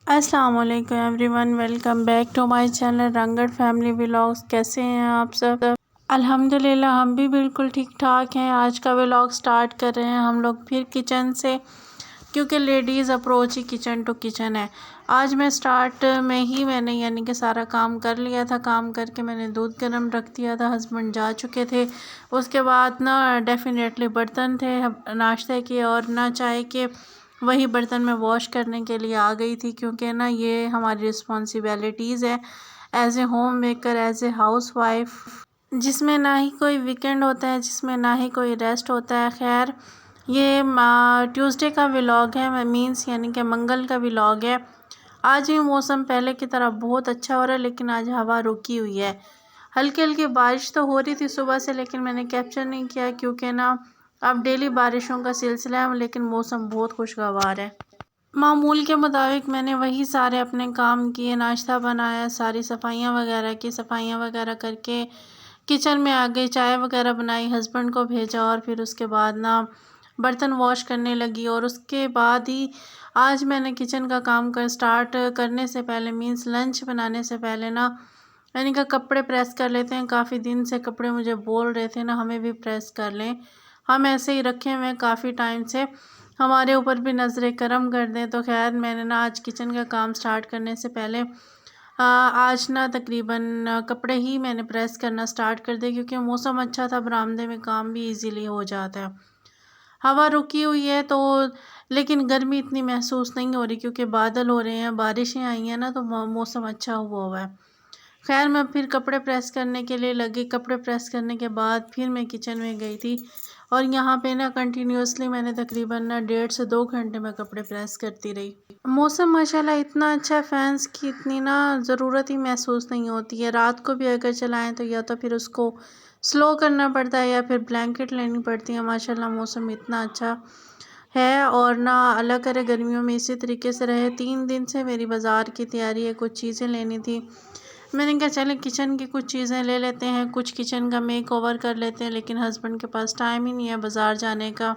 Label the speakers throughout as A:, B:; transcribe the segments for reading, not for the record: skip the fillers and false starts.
A: अस्सलाम वालेकुम everyone, welcome back to my channel Rangat family vlogs. कैसे हैं आप सब? अल्हम्दुलिल्लाह हम भी बिल्कुल ठीक ठाक हैं। आज का व्लॉग स्टार्ट कर रहे हैं हम लोग फिर किचन से, क्योंकि लेडीज़ अप्रोच ही किचन टू किचन है। आज मैं स्टार्ट में ही मैंने यानी कि सारा काम कर लिया था। काम करके मैंने दूध गर्म रख दिया था, हस्बैंड जा चुके थे। उसके बाद ना डेफिनेटली बर्तन थे नाश्ते के और ना चाय के, वही बर्तन मैं वॉश करने के लिए आ गई थी, क्योंकि ना ये हमारी रिस्पॉन्सिबिलिटीज़ है as a homemaker, as a housewife, जिसमें ना ही कोई वीकेंड होता है, जिसमें ना ही कोई रेस्ट होता है। खैर, ये ट्यूसडे का व्लॉग है, मीन्स यानी कि मंगल का व्लॉग है। आज भी मौसम पहले की तरह बहुत अच्छा हो रहा है, लेकिन आज हवा रुकी हुई है। हल्की हल्की बारिश तो हो रही थी सुबह से, लेकिन मैंने कैप्चर नहीं किया क्योंकि ना अब डेली बारिशों का सिलसिला है, लेकिन मौसम बहुत खुशगवार है। मामूल के मुताबिक मैंने वही सारे अपने काम किए, नाश्ता बनाया, सारी सफाइयाँ वगैरह की, सफाइयाँ वगैरह करके किचन में आ गई, चाय वगैरह बनाई, हस्बैंड को भेजा और फिर उसके बाद ना बर्तन वॉश करने लगी। और उसके बाद ही आज मैंने किचन का काम स्टार्ट करने से पहले, मीन्स लंच बनाने से पहले ना मैंने कहा कपड़े प्रेस कर लेते हैं। काफ़ी दिन से कपड़े मुझे बोल रहे थे ना हमें भी प्रेस कर लें, हम ऐसे ही रखे हुए हैं काफ़ी टाइम से, हमारे ऊपर भी नज़रें करम कर दें। तो खैर मैंने ना आज किचन का काम स्टार्ट करने से पहले आज ना तकरीबन कपड़े ही मैंने प्रेस करना स्टार्ट कर दिया, क्योंकि मौसम अच्छा था, बरामदे में काम भी इजीली हो जाता है। हवा रुकी हुई है तो, लेकिन गर्मी इतनी महसूस नहीं हो रही, क्योंकि बादल हो रहे हैं, बारिशें आई हैं ना, तो मौसम अच्छा हुआ है। खैर मैं फिर कपड़े प्रेस करने के लिए लगी। कपड़े प्रेस करने के बाद फिर मैं किचन में गई थी, और यहाँ पे ना कंटिन्यूसली मैंने तकरीबन ना 1.5 से 2 घंटे में कपड़े प्रेस करती रही। मौसम माशाल्लाह इतना अच्छा है, फैंस की इतनी ना ज़रूरत ही महसूस नहीं होती है। रात को भी अगर चलाएं तो या तो फिर उसको स्लो करना पड़ता है या फिर ब्लैंकेट लेनी पड़ती है। माशाल्लाह मौसम इतना अच्छा है, और ना अल्लाह करे गर्मियों में इसी तरीके से रहे। 3 दिन से मेरी बाज़ार की तैयारी है, कुछ चीज़ें लेनी थी। मैंने कहा चले किचन की कुछ चीज़ें ले लेते हैं, कुछ किचन का मेक ओवर कर लेते हैं, लेकिन हस्बैंड के पास टाइम ही नहीं है बाज़ार जाने का।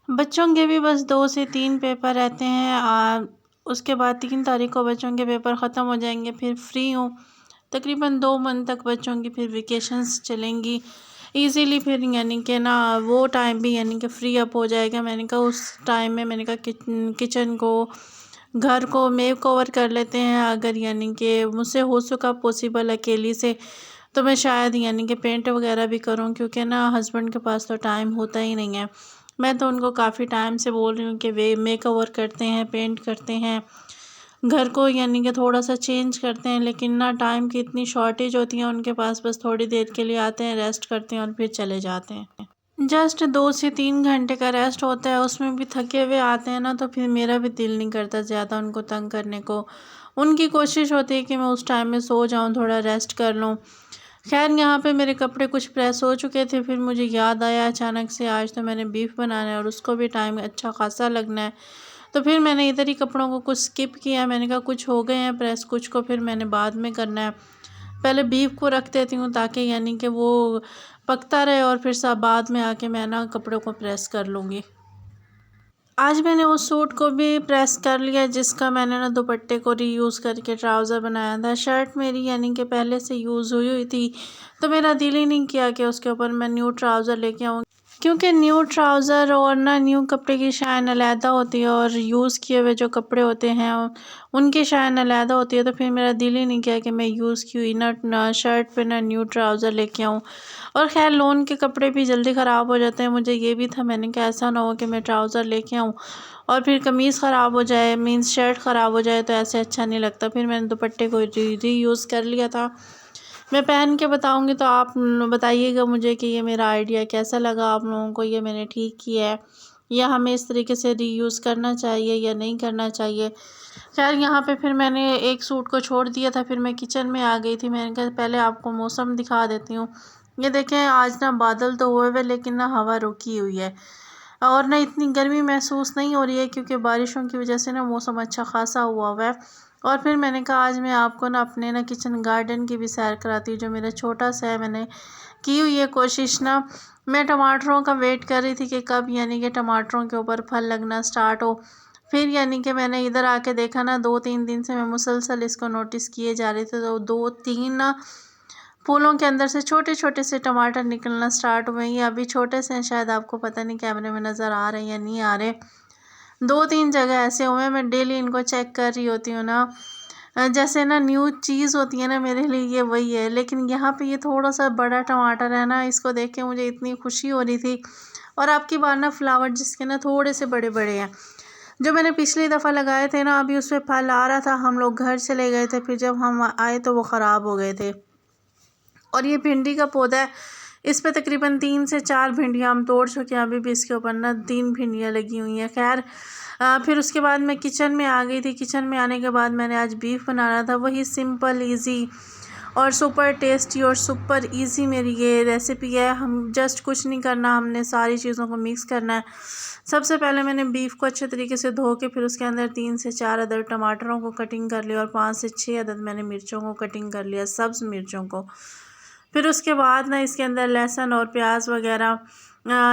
A: बच्चों के भी बस 2 से 3 पेपर रहते हैं। उसके बाद 3 तारीख को बच्चों के पेपर ख़त्म हो जाएंगे, फिर फ्री हूँ। तकरीबन 2 मंथ तक बच्चों की फिर वेकेशंस चलेंगी इजीली, फिर यानी कि ना वो टाइम भी यानी कि फ्री अप हो जाएगा। मैंने कहा उस टाइम में मैंने कहा किचन को, घर को मेक ओवर कर लेते हैं। अगर यानी कि मुझसे हो सका पॉसिबल अकेली से, तो मैं शायद यानी कि पेंट वगैरह भी करूं, क्योंकि ना हस्बैंड के पास तो टाइम होता ही नहीं है। मैं तो उनको काफ़ी टाइम से बोल रही हूँ कि वे मेक ओवर करते हैं, पेंट करते हैं, घर को यानी कि थोड़ा सा चेंज करते हैं, लेकिन ना टाइम की इतनी शॉर्टेज होती है उनके पास। बस थोड़ी देर के लिए आते हैं, रेस्ट करते हैं और फिर चले जाते हैं। जस्ट 2 से 3 घंटे का रेस्ट होता है, उसमें भी थके हुए आते हैं ना, तो फिर मेरा भी दिल नहीं करता ज़्यादा उनको तंग करने को। उनकी कोशिश होती है कि मैं उस टाइम में सो जाऊं, थोड़ा रेस्ट कर लूं। खैर यहाँ पे मेरे कपड़े कुछ प्रेस हो चुके थे, फिर मुझे याद आया अचानक से आज तो मैंने बीफ बनाना है और उसको भी टाइम अच्छा खासा लगना है। तो फिर मैंने इधर ही कपड़ों को कुछ स्किप किया। मैंने कहा कुछ हो गए हैं प्रेस, कुछ को फिर मैंने बाद में करना है। पहले बीफ को रख देती हूँ ताकि यानी कि वो पकता रहे, और फिर सब बाद में आके मैं ना कपड़ों को प्रेस कर लूँगी। आज मैंने उस सूट को भी प्रेस कर लिया जिसका मैंने ना दुपट्टे को रीयूज़ करके ट्राउज़र बनाया था। शर्ट मेरी यानी कि पहले से यूज़ हुई हुई थी, तो मेरा दिल ही नहीं किया कि उसके ऊपर मैं न्यू ट्राउज़र लेके आऊँ, क्योंकि न्यू ट्राउज़र और ना न्यू कपड़े की शाइन अलहदा होती है, और यूज़ किए हुए जो कपड़े होते हैं उनकी शाइन अलहदा होती है। तो फिर मेरा दिल ही नहीं किया कि मैं यूज़ की हुई ना शर्ट पे ना न्यू ट्राउज़र लेके आऊँ। और खैर लोन के कपड़े भी जल्दी ख़राब हो जाते हैं, मुझे ये भी था। मैंने कहा ऐसा ना हो कि मैं ट्राउज़र लेके आऊँ और फिर कमीज़ ख़राब हो जाए, मीन्स शर्ट ख़राब हो जाए, तो ऐसे अच्छा नहीं लगता। फिर मैंने दुपट्टे को रीयूज़ कर लिया था। मैं पहन के बताऊंगी, तो आप बताइएगा मुझे कि ये मेरा आइडिया कैसा लगा आप लोगों को, ये मैंने ठीक किया है या हमें इस तरीके से रीयूज़ करना चाहिए या नहीं करना चाहिए। खैर यहाँ पे फिर मैंने एक सूट को छोड़ दिया था, फिर मैं किचन में आ गई थी। मैंने कहा पहले आपको मौसम दिखा देती हूँ। ये देखें आज ना बादल तो हुए हुए, लेकिन ना हवा रुकी हुई है, और ना इतनी गर्मी महसूस नहीं हो रही है, क्योंकि बारिशों की वजह से ना मौसम अच्छा खासा हुआ है। और फिर मैंने कहा आज मैं आपको ना अपने ना किचन गार्डन की भी सैर कराती हूँ, जो मेरा छोटा सा है। मैंने की हुई है कोशिश ना, मैं टमाटरों का वेट कर रही थी कि कब यानी कि टमाटरों के ऊपर फल लगना स्टार्ट हो, फिर यानी कि मैंने इधर आके देखा ना, 2-3 दिन से मैं मुसलसल इसको नोटिस किए जा रही थी, तो 2-3 ना फूलों के अंदर से छोटे-छोटे से टमाटर निकलना स्टार्ट हुए हैं। ये अभी छोटे से हैं, शायद आपको पता नहीं कैमरे में नज़र आ रहे हैं या नहीं आ रहे। 2-3 जगह ऐसे हुए हैं, मैं डेली इनको चेक कर रही होती हूँ ना। जैसे ना न्यू चीज़ होती है ना, मेरे लिए ये वही है। लेकिन यहाँ पे ये थोड़ा-सा बड़ा टमाटर है ना, इसको देख के मुझे इतनी खुशी हो रही थी। और अब की बार ना फ्लावर जिसके ना थोड़े से बड़े-बड़े हैं। जो मैंने पिछली दफ़ा लगाए थे ना, अभी उसपे फल आ रहा था, हम लोग घर चले गए थे, फिर जब हम आए तो वो ख़राब हो गए थे। और ये भिंडी का पौधा है, इस पे तकरीबन 3 से 4 भिंडियाँ हम तोड़ चुके हैं। अभी भी इसके ऊपर ना 3 भिंडियाँ लगी हुई हैं। खैर फिर उसके बाद मैं किचन में आ गई थी। किचन में आने के बाद मैंने आज बीफ बनाना था, वही सिंपल ईज़ी और सुपर टेस्टी और सुपर इजी मेरी ये रेसिपी है। हम जस्ट कुछ नहीं करना, हमने सारी चीज़ों को मिक्स करना है। सबसे पहले मैंने बीफ को अच्छे तरीके से धो के फिर उसके अंदर 3 से 4 अदद टमाटरों को कटिंग कर लिया और 5 से 6 अदद मैंने मिर्चों को कटिंग कर लिया, सब्ज़ मिर्चों को। फिर उसके बाद ना इसके अंदर लहसुन और प्याज वगैरह,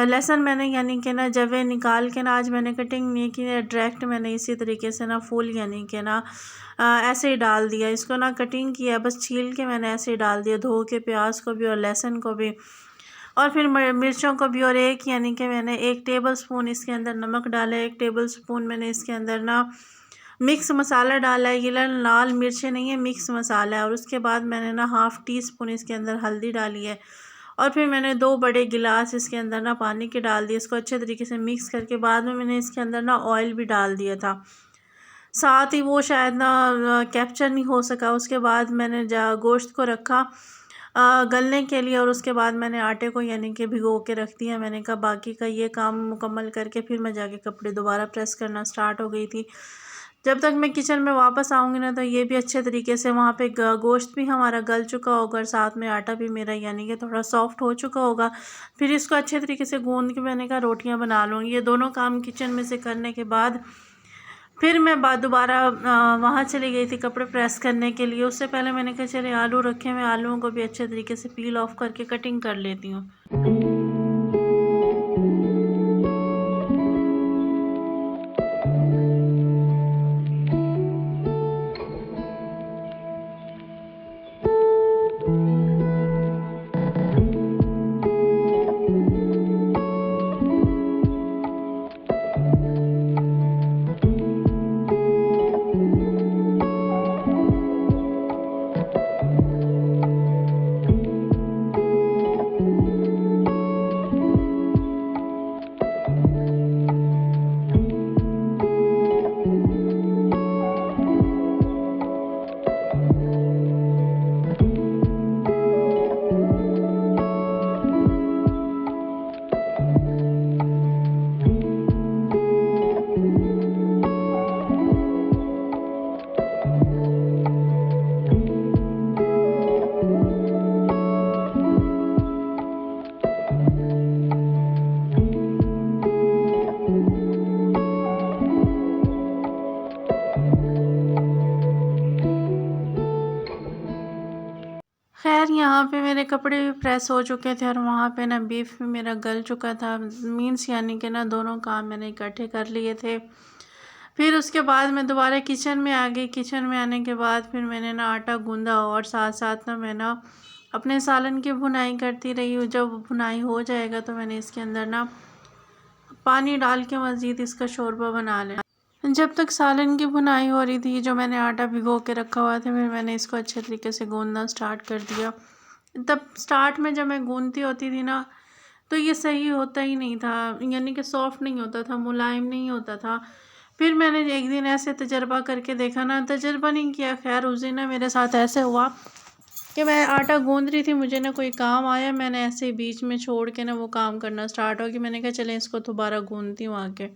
A: लहसुन मैंने यानी कि ना जवे निकाल के ना, आज मैंने कटिंग नहीं की, डायरेक्ट मैंने इसी तरीके से ना फुल यानी कि ना ऐसे ही डाल दिया। इसको ना कटिंग किया, बस छील के मैंने ऐसे ही डाल दिया, धो के प्याज को भी और लहसुन को भी और फिर मिर्चों को भी। और एक यानी कि मैंने 1 टेबल स्पून इसके अंदर नमक डाला है, 1 टेबल स्पून मैंने इसके अंदर ना मिक्स मसाला डाला है। ये लाल मिर्चें नहीं है, मिक्स मसाला है। और उसके बाद मैंने ना हाफ़ टी स्पून इसके अंदर हल्दी डाली है और फिर मैंने 2 बड़े गिलास इसके अंदर ना पानी के डाल दिए। इसको अच्छे तरीके से मिक्स करके बाद में मैंने इसके अंदर ना ऑयल भी डाल दिया था। साथ ही वो शायद ना कैप्चर नहीं हो सका। उसके बाद मैंने गोश्त को रखा गलने के लिए और उसके बाद मैंने आटे को यानी कि भिगो के रख दिया। मैंने कहा बाकी का ये काम मुकम्मल करके फिर मैं जाके कपड़े दोबारा प्रेस करना स्टार्ट हो गई थी। जब तक मैं किचन में वापस आऊँगी ना, तो ये भी अच्छे तरीके से वहाँ पे गोश्त भी हमारा गल चुका होगा और साथ में आटा भी मेरा यानी कि थोड़ा सॉफ्ट हो चुका होगा। फिर इसको अच्छे तरीके से गूँध के मैंने कहा रोटियाँ बना लूँगी। ये दोनों काम किचन में से करने के बाद फिर मैं दोबारा वहाँ चली गई थी कपड़े प्रेस करने के लिए। उससे पहले मैंने कहा चले आलू रखे हुए, आलूओं को भी अच्छे तरीके से पील ऑफ करके कटिंग कर लेती हूँ। खैर यहाँ पे मेरे कपड़े भी प्रेस हो चुके थे और वहाँ पे ना बीफ भी मेरा गल चुका था। मीन्स यानी कि ना दोनों काम मैंने इकट्ठे कर लिए थे। फिर उसके बाद मैं दोबारा किचन में आ गई। किचन में आने के बाद फिर मैंने ना आटा गूँधा और साथ साथ ना मैं ना अपने सालन की भुनाई करती रही हूँ। जब भुनाई हो जाएगा तो मैंने इसके अंदर ना पानी डाल के मज़ीद इसका शोरबा बना लेना। जब तक सालन की भुनाई हो रही थी, जो मैंने आटा भिगो के रखा हुआ था, फिर मैंने इसको अच्छे तरीके से गूँधना स्टार्ट कर दिया। तब स्टार्ट में जब मैं गूँधती होती थी ना, तो ये सही होता ही नहीं था, यानी कि सॉफ्ट नहीं होता था, मुलायम नहीं होता था। फिर मैंने एक दिन ऐसे तजर्बा करके देखा ना, तजर्बा नहीं किया, खैर उस दिन ना मेरे साथ ऐसे हुआ कि मैं आटा गूँध रही थी, मुझे ना कोई काम आया, मैंने ऐसे ही बीच में छोड़ के ना वो काम करना स्टार्ट हो गया। मैंने कहा चलें इसको दोबारा गूँधती हूँ आके।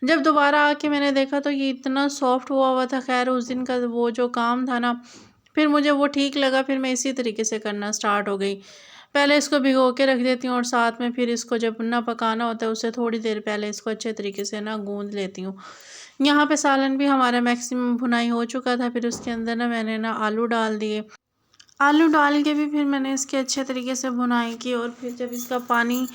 A: जब दोबारा आके मैंने देखा तो ये इतना सॉफ्ट हुआ हुआ था। खैर उस दिन का वो जो काम था ना, फिर मुझे वो ठीक लगा, फिर मैं इसी तरीके से करना स्टार्ट हो गई। पहले इसको भिगो के रख देती हूँ और साथ में फिर इसको जब ना पकाना होता है उससे थोड़ी देर पहले इसको अच्छे तरीके से ना गूँध लेती हूँ। यहाँ पे सालन भी हमारा मैक्सिमम भुनाई हो चुका था। फिर उसके अंदर ना मैंने ना आलू डाल दिए। आलू डाल के भी फिर मैंने इसके अच्छे तरीके से भुनाई की और फिर जब इसका पानी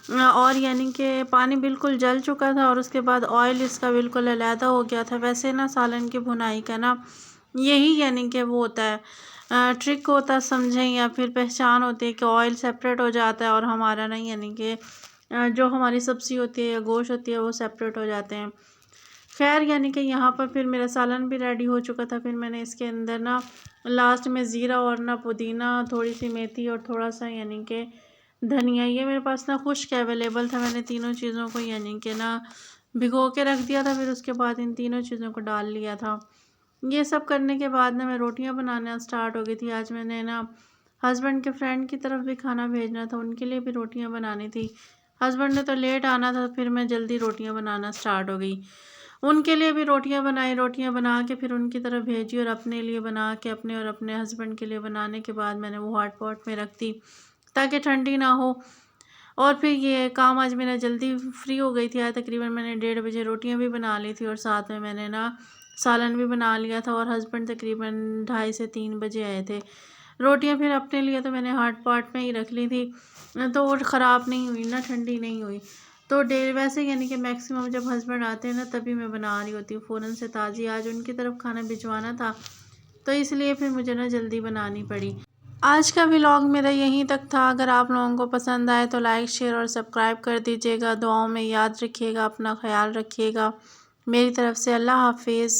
A: और यानी कि पानी बिल्कुल जल चुका था और उसके बाद ऑयल इसका बिल्कुल अलहदा हो गया था। वैसे ना सालन की भुनाई का ना यही यानी कि वो होता है, ट्रिक होता है समझें, या फिर पहचान होती है कि ऑयल सेपरेट हो जाता है और हमारा नहीं यानी कि जो हमारी सब्ज़ी होती है या गोश्त होती है वो सेपरेट हो जाते हैं। खैर यानी कि यहाँ पर फिर मेरा सालन भी रेडी हो चुका था। फिर मैंने इसके अंदर ना लास्ट में ज़ीरा और ना पुदीना, थोड़ी सी मेथी और थोड़ा सा यानी कि धनिया, ये मेरे पास ना खुश्क अवेलेबल था। मैंने तीनों चीज़ों को यानी कि ना भिगो के रख दिया था, फिर उसके बाद इन तीनों चीज़ों को डाल लिया था। ये सब करने के बाद ना मैं रोटियां बनाना स्टार्ट हो गई थी। आज मैंने ना हस्बैंड के फ्रेंड की तरफ भी खाना भेजना था, उनके लिए भी रोटियां बनानी थी। हस्बैंड ने तो लेट आना था, फिर मैं जल्दी रोटियां बनाना स्टार्ट हो गई। उनके लिए भी रोटियां बनाई, रोटियां बना के फिर उनकी तरफ भेजी और अपने लिए बना के अपने और अपने हस्बैंड के लिए बनाने के बाद मैंने वो हॉट पॉट में रख दी ताकि ठंडी ना हो। और फिर ये काम आज मेरा जल्दी फ्री हो गई थी। आज तकरीबन मैंने 1:30 बजे रोटियां भी बना ली थी और साथ में मैंने ना सालन भी बना लिया था। और हस्बैंड तकरीबन 2:30 से 3 बजे आए थे। रोटियां फिर अपने लिए तो मैंने हॉट पॉट में ही रख ली थी, तो वो ख़राब नहीं हुई ना, ठंडी नहीं हुई। तो डे वैसे यानी कि मैक्सिमम जब हस्बैंड आते हैं ना तभी मैं बना रही होती हूँ फ़ौरन से ताज़ी। आज उनकी तरफ खाना भिजवाना था तो इसलिए फिर मुझे ना जल्दी बनानी पड़ी। आज का व्लॉग मेरा यहीं तक था। अगर आप लोगों को पसंद आए तो लाइक, शेयर और सब्सक्राइब कर दीजिएगा। दुआओं में याद रखिएगा, अपना ख्याल रखिएगा। मेरी तरफ से अल्लाह हाफिज़।